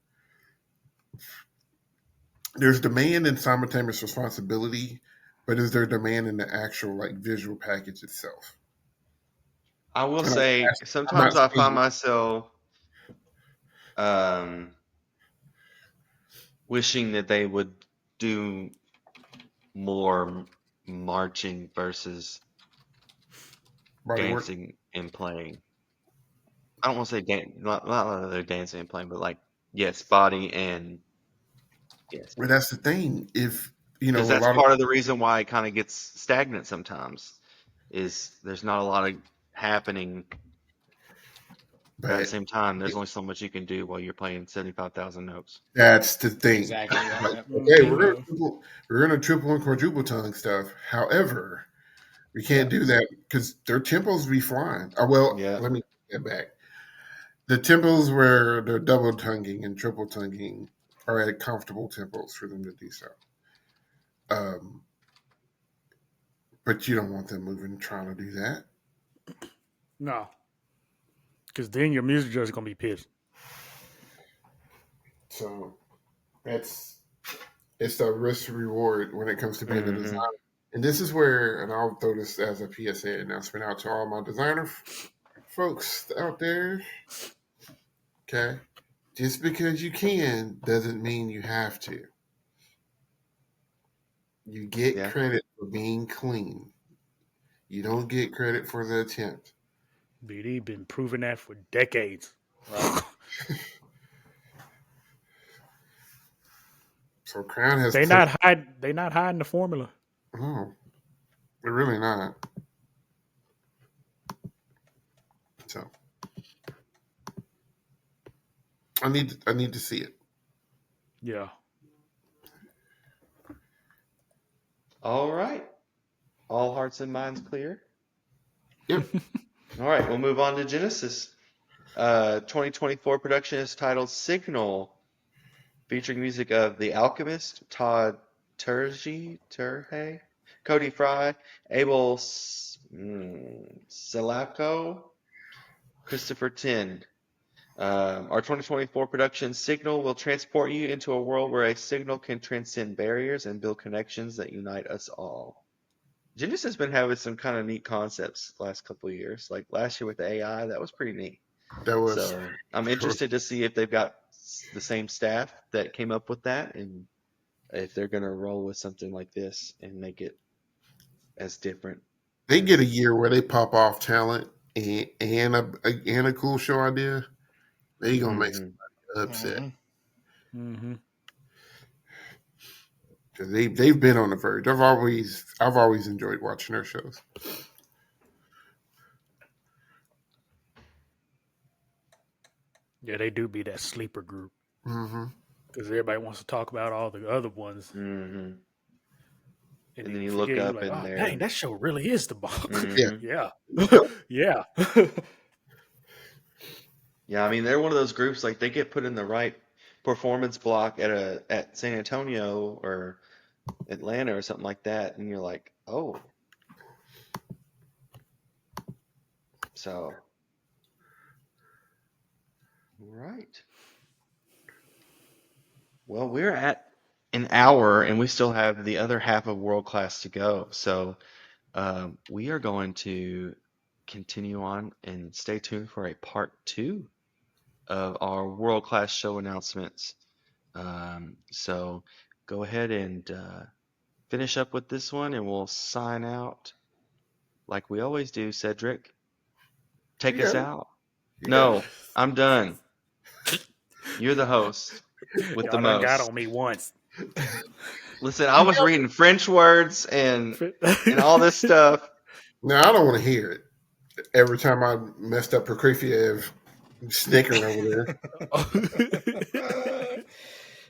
There's demand and simultaneous responsibility, but is there demand in the actual like visual package itself? I will And say I'm not sometimes I find saying myself um, wishing that they would do more marching versus body work. dancing and playing. I don't want to say not that they're dancing and playing, but like yes, body and yes, But that's the thing. If because a that's lot of part of the reason why it kind of gets stagnant sometimes. Is there's not a lot of happening, but at the but same time, there's only so much you can do while you're playing 75,000 notes. that's the thing. exactly. Yeah, Like, yeah. okay, Mm-hmm. we're gonna triple and quadruple tongue stuff. However, we can't do that because their tempos be flying. Well, Yeah. let me get back. The tempos where they're double tonguing and triple tonguing are at comfortable tempos for them to do so. Um, but you don't want them moving trying to do that. No, because then your music judge is gonna be pissed. So it's the risk reward when it comes to being a Hmm. designer. And this is where, and I'll throw this as a PSA announcement out to all my designer folks out there. Okay. Just because you can doesn't mean you have to. You get Yeah. credit for being clean. You don't get credit for the attempt. BD been proving that for decades. Right. So Crown has They took. not hide. They not hiding the formula. Oh, they're really not. So I need to see it. Yeah. All right. All hearts and minds clear. Yep. All right, we'll move on to Genesis. 2024 production is titled Signal, featuring music of The Alchemist, Todd Terje, Cody Fry, Abel Selaco, Christopher Tin. Our 2024 production Signal will transport you into a world where a signal can transcend barriers and build connections that unite us all. Genesis has been having some kind of neat concepts the last couple of years. Like last year with the AI, that was pretty neat. That was So I'm sure. interested to see if they've got the same staff that came up with that and if they're going to roll with something like this and make it as different They get a as. year where they pop off talent and a cool show idea. They gonna make Hmm. somebody upset Mm-hmm. Mm-hmm. because they've been on the verge. I've always enjoyed watching their shows. Yeah, they do be that sleeper group Mm-hmm. because everybody wants to talk about all the other ones, Hmm. and And then then you you look forget. You're up like, in oh there dang, and that show really is the bomb. Yeah. hmm Yeah. Yep. Yeah. yeah, I mean they're one of those groups like they get put in the right performance block at San Antonio or Atlanta or something like that, and you're like, oh, so right. Well, we're at an hour and we still have the other half of world class to go. So we are going to continue on and stay tuned for a part two of our world class show announcements. So go ahead and finish up with this one and we'll sign out like we always do, Cedric. Take us Yeah. out. No, I'm done. You're the host with the Y'all done got most. on me once. Listen, I was reading French words and all this stuff. Now, I don't want to hear it. Every time I messed up Prokofiev snickering over there.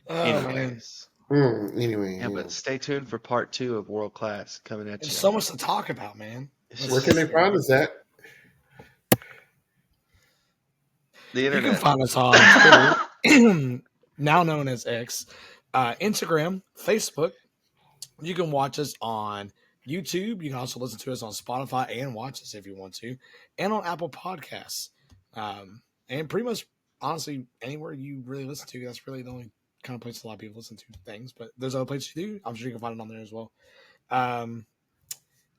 Anyways. Anyway. Yeah, but stay tuned for part 2 of World Class coming at you. There's so much to talk about, man. Where can they find us at? The internet. You can find us on Twitter, now known as X, Instagram, Facebook. You can watch us on YouTube. You can also listen to us on Spotify and watch us if you want to, and on Apple Podcasts. And pretty much, honestly, anywhere you really listen to, that's really the only kind of place a lot of people listen to things. But there's other places you do. I'm sure you can find it on there as well.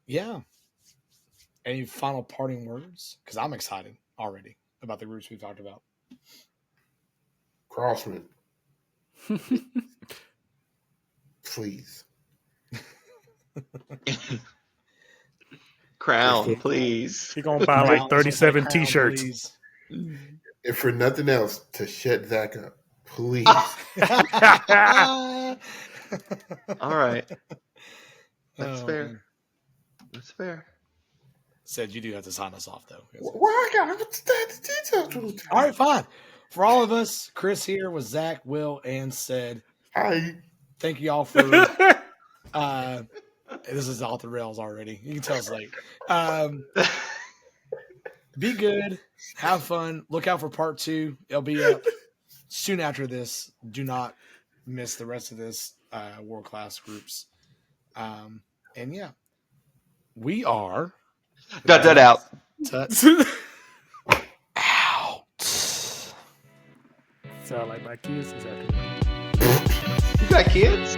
Yeah. Any final parting words? Because I'm excited already about the groups we've talked about. Crossman. Please. Crown, please. You're going to buy like 37 T-shirts. Please. If for nothing else, to shut Zach up. Please. All right. That's fair. Man. That's fair. Said you do have to sign us off, though. Why I got the details? All right, fine. For all of us, Chris here with Zach, Will, and Said. Hi. Thank you all for. This is off the rails already. You can tell it's late. Be good. Have fun. Look out for part 2. It'll be up soon after this. Do not miss the rest of this world class groups. And yeah, we are. Out. Out. Sound like my kids. You got kids?